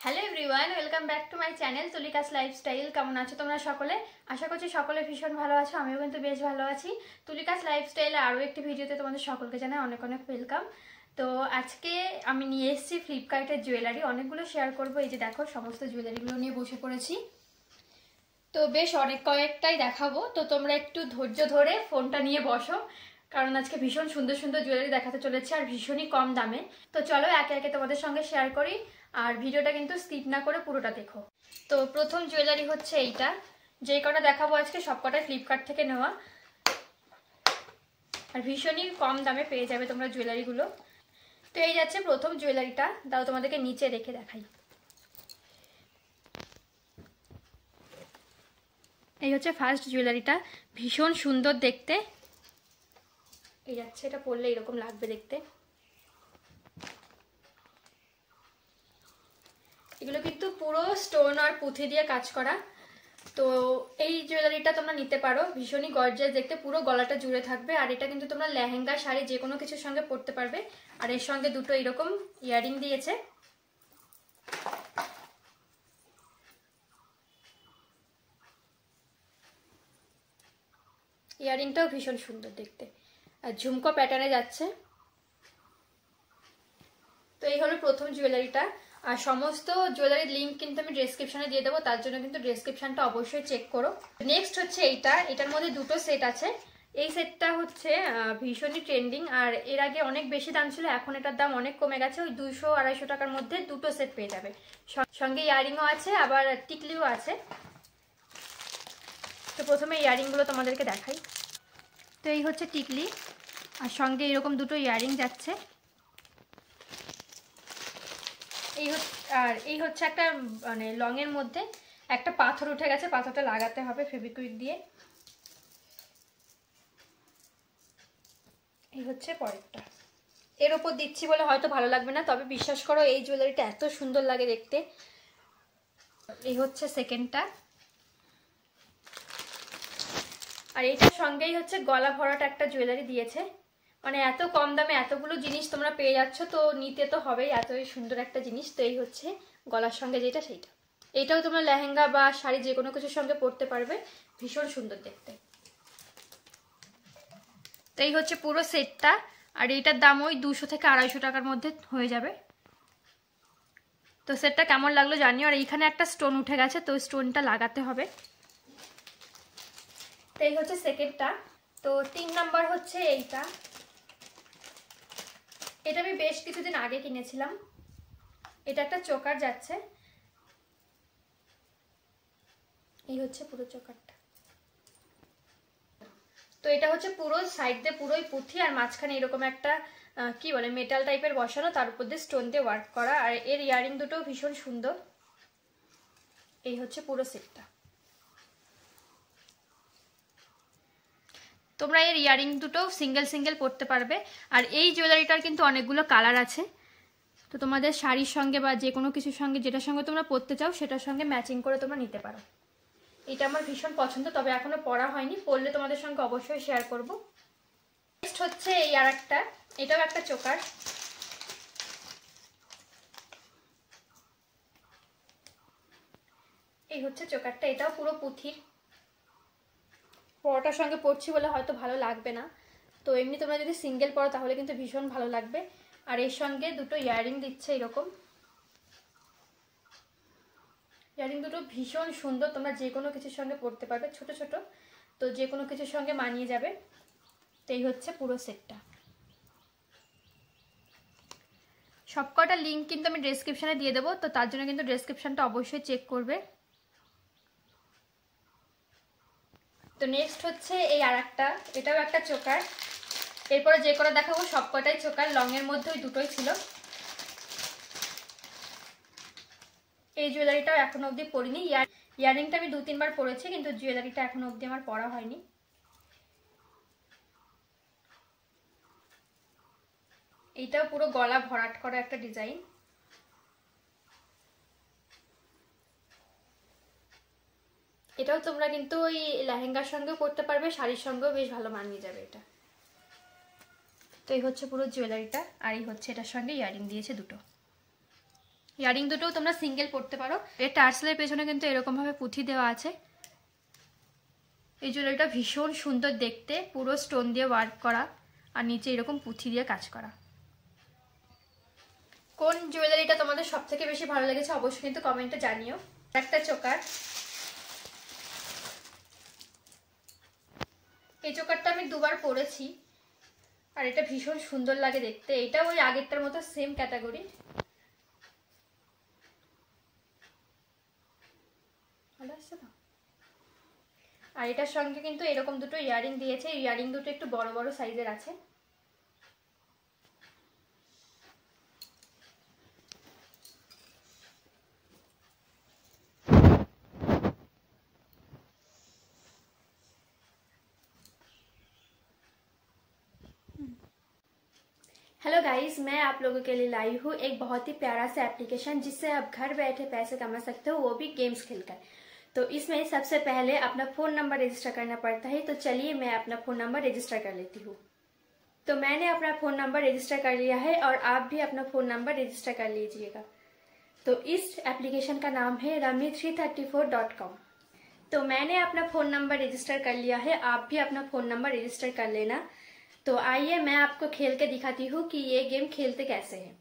Hello everyone, welcome back to my channel Tulika's lifestyle. কেমন আছো তোমরা সকলে? আশা করছি সকলে ভীষণ ভালো আছো। আমিও কিন্তু বেশ ভালো আছি। তুলিকাস লাইফস্টাইলে আরও একটি ভিডিওতে তোমাদের সকলকে জানাই অনেক অনেক ওয়েলকাম। তো আজকে আমি নিয়ে এসেছি ফ্লিপকার্টের জুয়েলারি, অনেকগুলো শেয়ার করবো। এই যে দেখো, সমস্ত জুয়েলারিগুলো নিয়ে বসে পড়েছি। তো বেশ অনেক কয়েকটাই দেখাবো, তো তোমরা একটু ধৈর্য ধরে ফোনটা নিয়ে বসো, কারণ আজকে ভীষণ সুন্দর সুন্দর জুয়েলারি দেখাতে চলেছে আর ভীষণই কম দামে। তো চলো একে একে তোমাদের সঙ্গে শেয়ার করি, আর ভিডিওটা কিন্তু স্কিপ না করে পুরোটা দেখো। তো প্রথম জুয়েলারি হচ্ছে এইটা, যে কটা দেখাবো আজকে সবকটাই ফ্লিপকার্ট থেকে নেওয়া, আর ভীষণই কম দামে পেয়ে যাবে তোমরা জুয়েলারিগুলো। তো এই যাচ্ছে প্রথম জুয়েলারিটা, দাও তোমাদেরকে নিচে রেখে দেখাই। এই হচ্ছে ফার্স্ট জুয়েলারিটা, ভীষণ সুন্দর দেখতে। এই যাচ্ছে, এটা পরলে এরকম লাগবে দেখতে। এগুলো কিন্তু পুরো স্টোন আর পুঁথি দিয়ে কাজ করা। তো এই জুয়েলারিটা তোমরা নিতে পারো, ভীষণই গর্জিয়াস দেখতে, পুরো গলাটা জুড়ে থাকবে। আর এটা কিন্তু তোমরা লেহেঙ্গা শাড়ি যে কোনো কিছুর সঙ্গে পরতে পারবে। আর এর সঙ্গে দুটো এরকম ইয়ারিং দিয়েছে। ইয়ারিংটাও ভীষণ সুন্দর দেখতে, আর ঝুমকো প্যাটার্নে যাচ্ছে। তো এই হলো প্রথম জুয়েলারিটা, আর সমস্ত জুয়েলারির লিঙ্ক কিন্তু আমি ডেসক্রিপশনে দিয়ে দেবো, তার জন্য কিন্তু ডেসক্রিপশনটা অবশ্যই চেক করো। নেক্সট হচ্ছে এইটা, এটার মধ্যে দুটো সেট আছে। এই সেটটা হচ্ছে ভীষণই ট্রেন্ডিং, আর এর আগে অনেক বেশি দাম ছিল, এখন এটার দাম অনেক কমে গেছে। ওই 200-250 টাকার মধ্যে দুটো সেট পেয়ে যাবে। সঙ্গে ইয়ারিংও আছে, আবার টিকলিও আছে। তো প্রথমে ইয়ারিংগুলো তোমাদেরকে দেখাই। তো এই হচ্ছে টিকলি, আর সঙ্গে এরকম দুটো ইয়ারিং যাচ্ছে। এই হচ্ছে একটা মানে লংয়ের মধ্যে একটা পাথর উঠে গেছে, পাথরটা লাগাতে হবে ফেভিকুইক দিয়ে। এই হচ্ছে পরেরটা। এর ওপর দিচ্ছি বলে হয়তো ভালো লাগবে না, তবে বিশ্বাস করো এই জুয়েলারিটা এত সুন্দর লাগে দেখতে। এই হচ্ছে সেকেন্ডটা, আর এইটার সঙ্গেই হচ্ছে গলা ভরাট একটা জুয়েলারি দিয়েছে। মানে এত কম দামে এতগুলো জিনিস তোমরা পেয়ে যাচ্ছ, তো নিতে তো হবেই, এতই সুন্দর একটা জিনিস। তো এই হচ্ছে গলার সঙ্গে যেটা, সেইটা। এইটাও তোমরা লেহেঙ্গা বা শাড়ি যে কোনো কিছুর সঙ্গে পরতে পারবে, ভীষণ সুন্দর দেখতে। তো এই হচ্ছে পুরো সেটটা, আর এইটার দাম ওই 200-250 টাকার মধ্যে হয়ে যাবে। তো সেটটা কেমন লাগলো জানিও। আর এইখানে একটা স্টোন উঠে গেছে, তো স্টোনটা লাগাতে হবে। তো এই হচ্ছে সেকেন্ডটা। তো 3 নাম্বার হচ্ছে এইটা, এটা আমি বেশ কিছুদিন আগে কিনেছিলাম। এটা একটা চোকার যাচ্ছে। এই হচ্ছে পুরো চোকারটা। তো এটা হচ্ছে পুরো সাইড দিয়ে পুরোই পুঁথি, আর মাঝখানে এরকম একটা কি বলে মেটাল টাইপের বসানো, তার উপর দিয়ে স্টোন দিয়ে ওয়ার্ক করা। আর এর ইয়ারিং দুটো ভীষণ সুন্দর। এই হচ্ছে পুরো সেটটা। তোমরা এর ইয়ারিং দুটো সিঙ্গেল সিঙ্গেল পরতে পারবে। আর এই জুয়েলারিটার কিন্তু অনেকগুলো কালার আছে, তো তোমাদের শাড়ির সঙ্গে বা যে কোনো কিছুর সঙ্গে যেটার সঙ্গে তোমরা পরতে চাও সেটার সঙ্গে ম্যাচিং করে তোমরা নিতে পারো। এটা আমার ভীষণ পছন্দ, তবে এখনো পরা হয়নি, পরলে তোমাদের সঙ্গে অবশ্যই শেয়ার করব। নেক্সট হচ্ছে এই আর একটা, এটাও একটা চোকার। এই হচ্ছে চোকারটা, এটাও পুরো পুঁথির। পরোটার সঙ্গে পরছি বলে হয়তো ভালো লাগবে না, তো এমনি তোমরা যদি সিঙ্গেল পরো তাহলে কিন্তু ভীষণ ভালো লাগবে। আর এর সঙ্গে দুটো ইয়ারিং দিচ্ছে এরকম। ইয়ারিং দুটো ভীষণ সুন্দর, তোমরা যে কোনো কিছুর সঙ্গে পরতে পারবে, ছোট ছোট, তো যে কোনো কিছুর সঙ্গে মানিয়ে যাবে। তো এই হচ্ছে পুরো সেটটা। সবকটা লিঙ্ক কিন্তু আমি ডেসক্রিপশনে দিয়ে দেবো, তো তার জন্য কিন্তু ডেসক্রিপশনটা অবশ্যই চেক করবে। তো নেক্সট হচ্ছে এই আর একটা, এটাও একটা চোকার। এরপরে যে কটা দেখাবো সবকটাই চোকার, লংয়ের মধ্যে ওই দুটোই ছিল। এই জুয়েলারিটাও এখনো অবধি পরিনি। ইয়ারিংটা আমি 2-3 বার পরেছি, কিন্তু জুয়েলারিটা এখনো অবধি আমার পরা হয়নি। এইটাও পুরো গলা ভরাট করা একটা ডিজাইন। এটাও তোমরা কিন্তু ওই লেহেঙ্গার সঙ্গেও পরতে পারবে, শাড়ির সঙ্গেও বেশ ভালো মানিয়ে যাবে এটা। তো এই হচ্ছে পুরো জুয়েলারিটা, আর এই হচ্ছে এটার সঙ্গে ইয়ারিং দিয়েছে দুটো। ইয়ারিং দুটোও তোমরা সিঙ্গেল পরতে পারো। এর টার্সেলের পেছনে কিন্তু এরকমভাবে পুঁথি দেওয়া আছে। এই জুয়েলারিটা ভীষণ সুন্দর দেখতে, পুরো স্টোন দিয়ে ওয়ার্ক করা আর নিচে এরকম পুঁথি দিয়ে কাজ করা। কোন জুয়েলারিটা তোমাদের সব থেকে বেশি ভালো লেগেছে অবশ্যই কিন্তু কমেন্টে জানিও। একটা চোকার, এই চোকারটা আমি দুবার পরেছি আর এটা ভীষণ সুন্দর লাগে দেখতে। এটা ওই আগেরটার মতো সেম ক্যাটাগরি। ভালো আসছে না? আর এটার সঙ্গে কিন্তু এরকম দুটো ইয়ারিং দিয়েছে। ইয়ারিং দুটো একটু বড় বড় সাইজের আছে। हेलो गाइस, मैं आप लोगों के लिए लाई हूँ एक बहुत ही प्यारा सा एप्लीकेशन जिससे आप घर बैठे पैसे कमा सकते हो, वो भी गेम्स खेलकर। तो इसमें सबसे पहले अपना फ़ोन नंबर रजिस्टर करना पड़ता है। तो चलिए मैं अपना फ़ोन नंबर रजिस्टर कर लेती हूँ। तो मैंने अपना फ़ोन नंबर रजिस्टर कर लिया है और आप भी अपना फ़ोन नंबर रजिस्टर कर लीजिएगा। तो इस एप्लीकेशन का नाम है rummy334.com। तो मैंने अपना फ़ोन नंबर रजिस्टर कर लिया है, आप भी अपना फ़ोन नंबर रजिस्टर कर लेना। तो आइए मैं आपको खेल के दिखाती हूँ कि ये गेम खेलते कैसे हैं।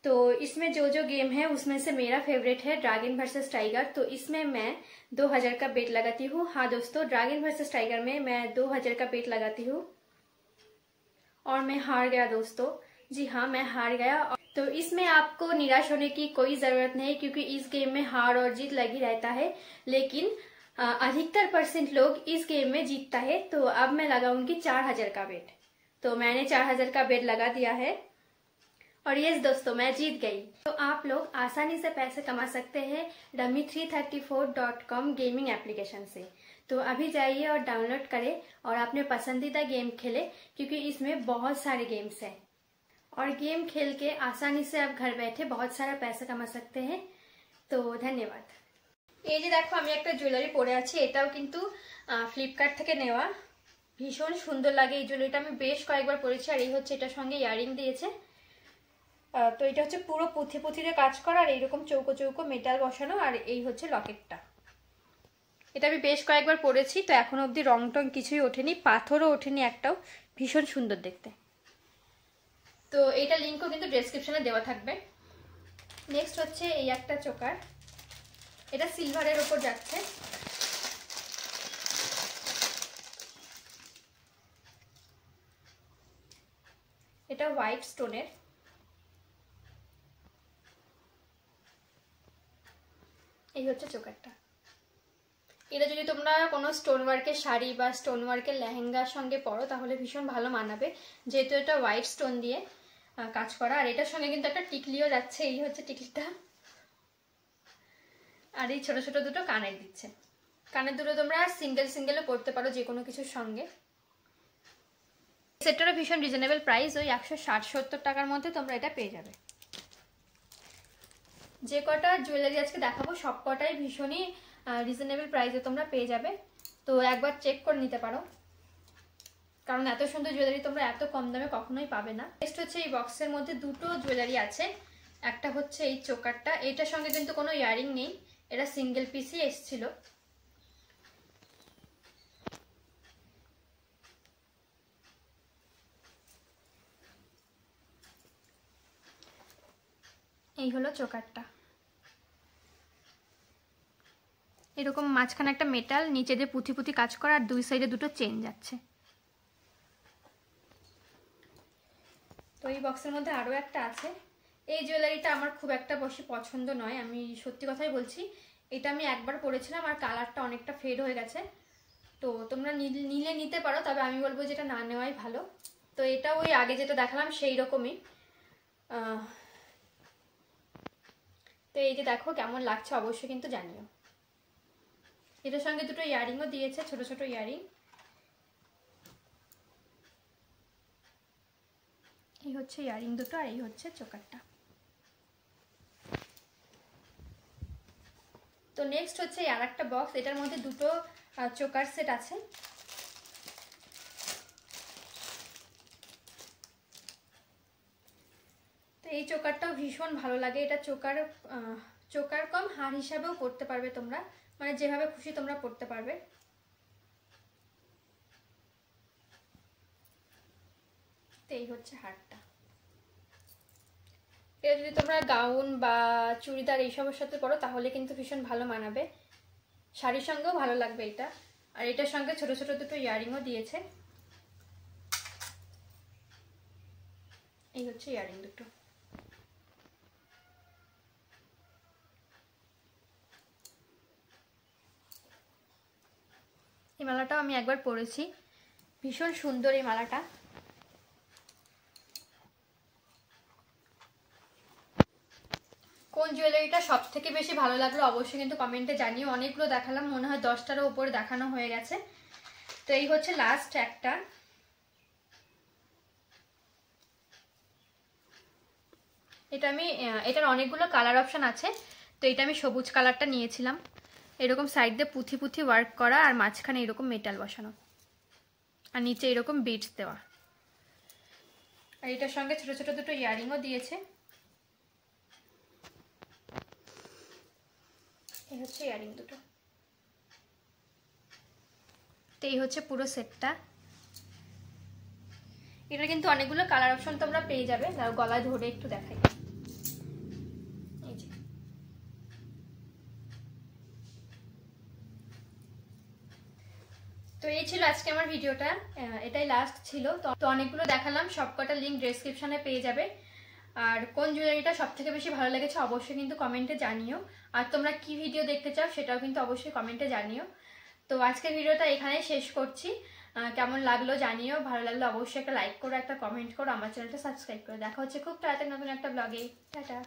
तो इसमें जो जो गेम है उसमें से मेरा फेवरेट है ड्रैगन वर्सेस टाइगर। तो इसमें मैं 2000 का बेट लगाती हूँ। हाँ दोस्तों, ड्रैगन वर्सेस टाइगर में मैं 2000 का बेट लगाती हूँ और मैं हार गया दोस्तों। जी हाँ, मैं हार गया। तो इसमें आपको निराश होने की कोई जरूरत नहीं क्योंकि इस गेम में हार और जीत लगी रहता है, लेकिन अधिकतर % लोग इस गेम में जीतता है। तो अब मैं लगाऊंगी 4000 का बेट। तो मैंने 4000 का बेट लगा दिया है और यस दोस्तों, मैं जीत गई। तो आप लोग आसानी से पैसे कमा सकते हैं rummy334.com गेमिंग एप्लीकेशन से। तो अभी जाइए और डाउनलोड करें और अपने पसंदीदा गेम खेलें क्योंकि इसमें बहुत सारे गेम्स हैं और गेम खेल के आसानी से आप घर बैठे बहुत सारा पैसा कमा सकते हैं। तो धन्यवाद। এই যে দেখো আমি একটা জুয়েলারি পরে আছি, এটাও কিন্তু ফ্লিপকার্ট থেকে নেওয়া। ভীষণ সুন্দর লাগে এই জুয়েলারিটা, আমি বেশ কয়েকবার পরেছি। আর এই হচ্ছে এটার সঙ্গে ইয়ারিং দিয়েছে। তো এটা হচ্ছে পুরো পুঁথি পুঁথিতে কাজ করা আর এইরকম চৌকো চৌকো মেটাল বসানো। আর এই হচ্ছে লকেটটা। এটা আমি বেশ কয়েকবার পরেছি, তো এখনো অবধি রং টং কিছুই ওঠেনি, পাথরও ওঠেনি একটাও। ভীষণ সুন্দর দেখতে। তো এইটা লিঙ্কও কিন্তু ডেসক্রিপশনে দেওয়া থাকবে। নেক্সট হচ্ছে এই একটা চোকার, এটা সিলভারের ওপর যাচ্ছে। এটা হোয়াইট স্টোনের। এই হচ্ছে চোকারটা। এটা যদি তোমরা কোনো স্টোন ওয়ার্কের শাড়ি বা স্টোন ওয়ার্কের লেহেঙ্গার সঙ্গে পরো তাহলে ভীষণ ভালো মানাবে, যেহেতু এটা হোয়াইট স্টোন দিয়ে কাজ করা। আর এটার সঙ্গে কিন্তু একটা টিকলিও যাচ্ছে। এই হচ্ছে টিকলিটা। আর এই ছোট ছোট দুটো কানের দিচ্ছে। কানের দুটো তোমরা সিঙ্গেল সিঙ্গেলও পরতে পারো যে কোনো কিছুর সঙ্গে। সেটারও ভীষণ রিজনেবল প্রাইস, ওই 160-70 টাকার মধ্যে তোমরা এটা পেয়ে যাবে। যে কটা জুয়েলারি আজকে দেখাবো সব কটাই ভীষণই রিজনেবল প্রাইসে তোমরা পেয়ে যাবে। তো একবার চেক করে নিতে পারো, কারণ এত সুন্দর জুয়েলারি তোমরা এত কম দামে কখনোই পাবে না। নেক্সট হচ্ছে এই বক্সের মধ্যে দুটো জুয়েলারি আছে। একটা হচ্ছে এই চোকারটা, এইটার সঙ্গে কিন্তু কোনো ইয়ারিং নেই, এটা সিঙ্গেল পিসই এসেছিল। এই হলো চোকারটা। এরকম মাঝখানে একটা মেটাল, নিচে দিয়ে পুঁথি পুঁথি কাজ করা আর দুই সাইডে দুটো চেন যাচ্ছে। তো এই বক্সের মধ্যে আরও একটা আছে। এই জুয়েলারিটা আমার খুব একটা বেশি পছন্দ নয়, আমি সত্যি কথাই বলছি। এটা আমি একবার পরেছিলাম আর কালারটা অনেকটা ফেড হয়ে গেছে। তো তোমরা নিলে নিতে পারো, তবে আমি বলবো যেটা না নেওয়াই ভালো। তো এটা ওই আগে যেটা দেখালাম সেই রকমই। তো এই যে দেখো কেমন লাগছে অবশ্যই কিন্তু জানিও। এটার সঙ্গে দুটো ইয়ারিংও দিয়েছে, ছোট ছোট ইয়ারিং। এই হচ্ছে ইয়ারিং দুটো আর এই হচ্ছে চোকারটা। তো নেক্সট হচ্ছে আর একটা বক্স, এটার মধ্যে দুটো চোকার সেট আছে। তো এই চোকারটাও ভীষণ ভালো লাগে। এটা চোকার কম হার হিসাবেও পরতে পারবে তোমরা, মানে যেভাবে খুশি তোমরা পরতে পারবে। তো এই হচ্ছে হারটা। এটা যদি তোমরা গাউন বা চুড়িদার এইসবের সাথে পরো তাহলে কিন্তু ভীষণ ভালো মানাবে, শাড়ির সঙ্গেও ভালো লাগবে এটা। আর এটার সঙ্গে ছোট ছোট দুটো ইয়ারিংও দিয়েছে। এই হচ্ছে ইয়ারিং দুটো। এই মালাটাও আমি একবার পরেছি, ভীষণ সুন্দর এই মালাটা। কোন জুয়েলারিটা সব থেকে বেশি ভালো লাগলো অবশ্যই কিন্তু কমেন্টে জানিও। অনেকগুলো দেখালাম, মনে হয় 10টারও উপরে দেখানো হয়ে গেছে। তো এই হচ্ছে লাস্ট একটা। এটার অনেকগুলো কালার অপশন আছে। তো এটা আমি সবুজ কালারটা নিয়েছিলাম। এরকম সাইড দিয়ে পুঁথি পুঁথি ওয়ার্ক করা, আর মাঝখানে এরকম মেটাল বসানো, আর নিচে এরকম বিটস দেওয়া। আর এটার সঙ্গে ছোট ছোট দুটো ইয়ারিংও দিয়েছে। এই হচ্ছে ইয়ারিং দুটো। তো এই হচ্ছে পুরো সেটটা। এটা কিন্তু অনেকগুলো কালার অপশন তোমরা পেয়ে যাবে। গলায় ধরে একটু দেখাই। এই যে তো এই ছিল আজকে আমার ভিডিওটা, এটাই লাস্ট ছিল। তো অনেকগুলো দেখালাম, সবকটা লিঙ্ক ডেসক্রিপশনে পেয়ে যাবে। আর কোন জুয়েলারিটা সব থেকে বেশি ভালো লেগেছে অবশ্যই কিন্তু কমেন্টে জানিও। আর তোমরা কি ভিডিও দেখতে চাও সেটাও কিন্তু অবশ্যই কমেন্টে জানিও। তো আজকের ভিডিওটা এখানেই শেষ করছি। কেমন লাগলো জানিও, ভালো লাগলে অবশ্যই একটা লাইক করো, একটা কমেন্ট করো, আমার চ্যানেলটা সাবস্ক্রাইব করো। দেখা হচ্ছে খুব তাড়াতাড়ি নতুন একটা ব্লগে। টাটা।